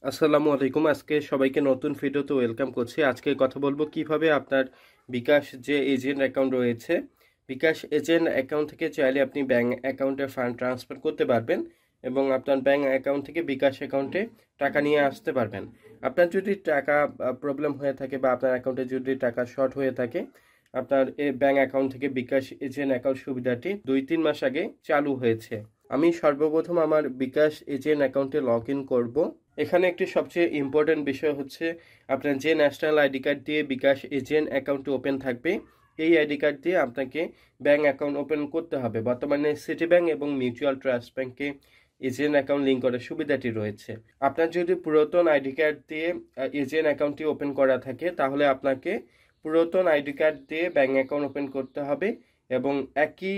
আসসালামু আলাইকুম। আজকে সবাইকে নতুন ভিডিওতে ওয়েলকাম করছি। আজকে কথা বলবো কিভাবে আপনার বিকাশ যে এজেন্ট অ্যাকাউন্ট রয়েছে, বিকাশ এজেন্ট অ্যাকাউন্ট থেকে চাইলে আপনি ব্যাংক অ্যাকাউন্টে ফান্ড ট্রান্সফার করতে পারবেন এবং আপনার ব্যাংক অ্যাকাউন্ট থেকে বিকাশ অ্যাকাউন্টে টাকা নিয়ে আসতে পারবেন। আপনার যদি টাকা প্রবলেম হয়ে থাকে বা আপনার অ্যাকাউন্টে যদি টাকা শর্ট হয়ে থাকে, আপনার এই ব্যাংক অ্যাকাউন্ট থেকে বিকাশ এজেন্ট অ্যাকাউন্ট সুবিধাটি 2-3 মাস আগে চালু হয়েছে। আমি সর্বপ্রথম আমার বিকাশ এজেন্ট অ্যাকাউন্টে লগ ইন করবো। এখানে একটি সবচেয়ে ইম্পর্টেন্ট বিষয় হচ্ছে আপনার যে ন্যাশনাল আইডি কার্ড দিয়ে বিকাশ এজেন্ট অ্যাকাউন্ট ওপেন থাকবে, এই আইডি কার্ড দিয়ে আপনাকে ব্যাংক অ্যাকাউন্ট ওপেন করতে হবে। বর্তমানে সিটি ব্যাংক এবং মিউচুয়াল ট্রাস্ট ব্যাংকে এজেন্ট অ্যাকাউন্ট লিঙ্ক করার সুবিধাটি রয়েছে। আপনার যদি পুরাতন আইডি কার্ড দিয়ে এজেন্ট অ্যাকাউন্টটি ওপেন করা থাকে, তাহলে আপনাকে পুরাতন আইডি কার্ড দিয়ে ব্যাংক অ্যাকাউন্ট ওপেন করতে হবে এবং একই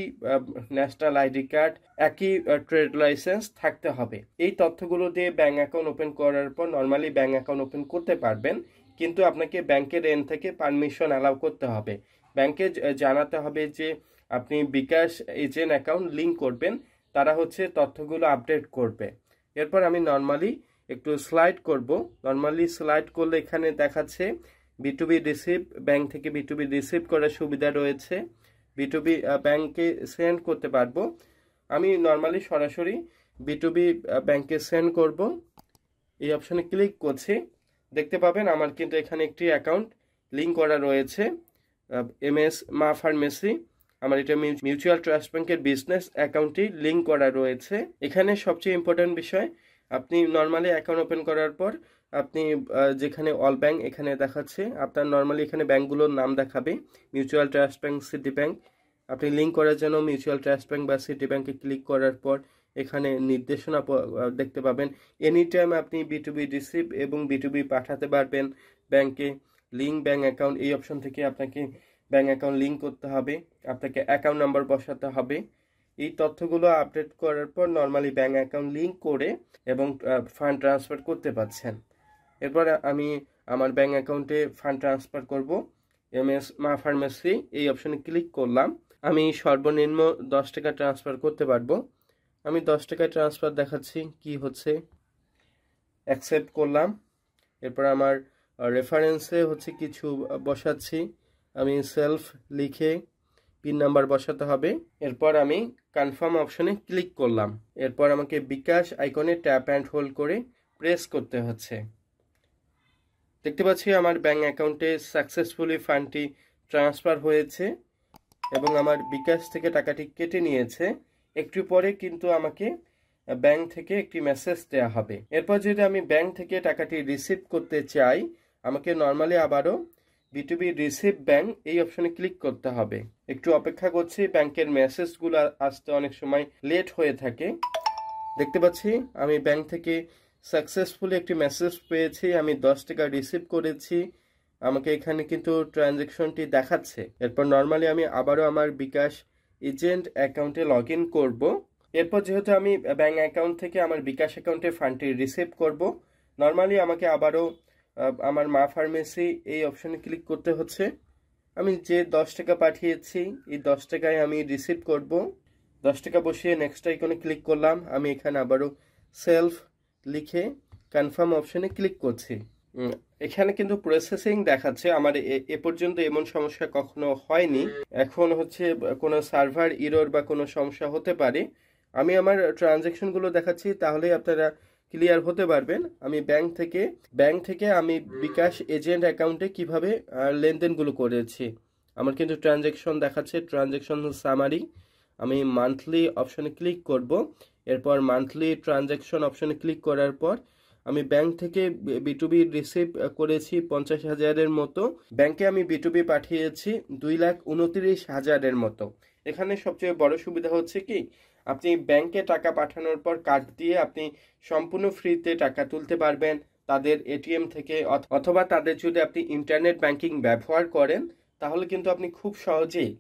ন্যাশনাল আইডি কার্ড, একই ট্রেড লাইসেন্স থাকতে হবে। এই তথ্যগুলো দিয়ে ব্যাংক অ্যাকাউন্ট ওপেন করার পর নর্মালি ব্যাংক অ্যাকাউন্ট ওপেন করতে পারবেন, কিন্তু আপনাকে ব্যাংকের এন্ড থেকে পারমিশন অ্যালাউ করতে হবে। ব্যাংকে জানাতে হবে যে আপনি বিকাশ এজেন্ট অ্যাকাউন্ট লিঙ্ক করবেন, তারা হচ্ছে তথ্যগুলো আপডেট করবে। এরপর আমি নর্মালি একটু স্লাইড করব। নর্মালি স্লাইড করলে এখানে দেখাচ্ছে বিটুবি রিসিভ, ব্যাংক থেকে বিটুবি রিসিভ করার সুবিধা রয়েছে, বিটুবি ব্যাংকে সেন্ড করতে পারবো। আমি নর্মালি সরাসরি বিটুবি ব্যাংকে সেন্ড করব। এই অপশনে ক্লিক করছি, দেখতে পাবেন আমার কিন্তু এখানে একটি অ্যাকাউন্ট লিঙ্ক করা রয়েছে, MS মা ফার্মেসি। আমার এটা মিউচুয়াল ট্রাস্ট ব্যাংকের বিজনেস অ্যাকাউন্টটি লিঙ্ক করা রয়েছে। এখানে সবচেয়ে ইম্পর্টেন্ট বিষয়, আপনি নর্মালি অ্যাকাউন্ট ওপেন করার পর আপনি যেখানে অল ব্যাংক এখানে দেখাচ্ছে, আপনার নর্মালি এখানে ব্যাংকগুলোর নাম দেখাবে, mutual trust bank, city bank. আপনি লিঙ্ক করার জন্য মিউচুয়াল ট্রাস্ট ব্যাংক বা সিটি ব্যাংকে ক্লিক করার পর এখানে নির্দেশনা দেখতে পাবেন। এনি টাইম আপনি বিটুবি রিসিভ এবং বিটুবি পাঠাতে পারবেন ব্যাংকে। লিঙ্ক ব্যাংক অ্যাকাউন্ট, এই অপশন থেকে আপনাকে ব্যাংক অ্যাকাউন্ট লিঙ্ক করতে হবে, আপনাকে অ্যাকাউন্ট নাম্বার বসাতে হবে। এই তথ্যগুলো আপডেট করার পর নর্মালি ব্যাংক অ্যাকাউন্ট লিঙ্ক করে এবং ফান্ড ট্রান্সফার করতে পারছেন। এরপর আমি আমার ব্যাংক অ্যাকাউন্টে ফান্ড ট্রান্সফার করব। MS মা ফার্মেসি এই অপশনে ক্লিক করলাম। আমি সর্বনিম্ন 10 টাকা ট্রান্সফার করতে পারবো। আমি 10 টাকা ট্রান্সফার দেখাচ্ছি কি হচ্ছে, অ্যাকসেপ্ট করলাম। এরপর আমার রেফারেন্সে হচ্ছে কিছু বসাচ্ছি, আমি সেলফ লিখে পিন নাম্বার বসাতে হবে। এরপর আমি কনফার্ম অপশনে ক্লিক করলাম। এরপর আমাকে বিকাশ আইকনে ট্যাপ অ্যান্ড হোল্ড করে প্রেস করতে হচ্ছে। দেখতে পাচ্ছি আমার ব্যাংক অ্যাকাউন্টে সাকসেসফুলি ফান্ডটি ট্রান্সফার হয়েছে এবং আমার বিকাশ থেকে টাকাটি কেটে নিয়েছে। একটু পরে কিন্তু আমাকে ব্যাংক থেকে একটি মেসেজ দেওয়া হবে। এরপর যদি আমি ব্যাংক থেকে টাকাটি রিসিভ করতে চাই, আমাকে নর্মালি আবারও বিটুবি রিসিভ ব্যাংক এই অপশনে ক্লিক করতে হবে। একটু অপেক্ষা করছি, ব্যাংকের মেসেজগুলো আসতে অনেক সময় লেট হয়ে থাকে। দেখতে পাচ্ছি আমি ব্যাংক থেকে সাকসেসফুলি একটি মেসেজ পেয়েছি, আমি 10 টাকা রিসিভ করেছি। আমাকে এখানে কিন্তু ট্রানজ্যাকশনটি দেখাচ্ছে। এরপর নর্মালি আমি আবারও আমার বিকাশ এজেন্ট অ্যাকাউন্টে লগ ইন করবো। এরপর যেহেতু আমি ব্যাংক অ্যাকাউন্ট থেকে আমার বিকাশ অ্যাকাউন্টে ফান্ডটি রিসিভ করব, নর্মালি আমাকে আবারও আমার মা ফার্মেসি এই অপশনে ক্লিক করতে হচ্ছে। আমি যে 10 টাকা পাঠিয়েছি, এই 10 টাকায় আমি রিসিভ করব। 10 টাকা বসিয়ে নেক্সট আইকনে ক্লিক করলাম। আমি এখানে আবারও সেলফ লিখে কনফার্ম অপশনে ক্লিক করছি। এখানে কিন্তু প্রসেসিং দেখাচ্ছে। আমার এ পর্যন্ত এমন সমস্যা কখনো হয়নি। এখন হচ্ছে কোনো সার্ভার ইরর বা কোনো সমস্যা হতে পারে। আমি আমার ট্রানজ্যাকশনগুলো দেখাচ্ছি, তাহলে আপনারা ক্লিয়ার হতে পারবেন আমি ব্যাংক থেকে আমি বিকাশ এজেন্ট অ্যাকাউন্টে কিভাবে লেনদেনগুলো করেছি। আমার কিন্তু ট্রানজ্যাকশন দেখাচ্ছে, ট্রানজ্যাকশন সামারি। আমি মান্থলি অপশনে ক্লিক করব। এরপর মান্থলি ট্রানজ্যাকশন অপশনে ক্লিক করার পর আমি ব্যাংক থেকে বিটুবি রিসিভ করেছি 50,000-এর মতো, ব্যাংকে আমি বিটুবি পাঠিয়েছি 2,29,000-এর মতো। এখানে সবচেয়ে বড় সুবিধা হচ্ছে কি, আপনি ব্যাংকে টাকা পাঠানোর পর কার্ড দিয়ে আপনি সম্পূর্ণ ফ্রিতে টাকা তুলতে পারবেন তাদের এটিএম থেকে, অথবা তাদের যদি আপনি ইন্টারনেট ব্যাংকিং ব্যবহার করেন, তাহলে কিন্তু আপনি খুব সহজেই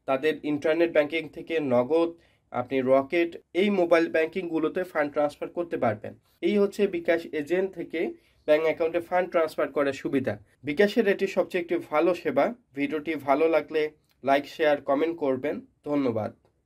তাদের ইন্টারনেট ব্যাংকিং থেকে নগদ, আপনি রকেট, এই মোবাইল ব্যাংকিংগুলোতে ফান্ড ট্রান্সফার করতে পারবেন। এই হচ্ছে বিকাশ এজেন্ট থেকে ব্যাংক অ্যাকাউন্টে ফান্ড ট্রান্সফার করার সুবিধা। বিকাশের এটি সবচেয়ে একটি ভালো সেবা। ভিডিওটি ভালো লাগলে লাইক, শেয়ার, কমেন্ট করবেন। ধন্যবাদ।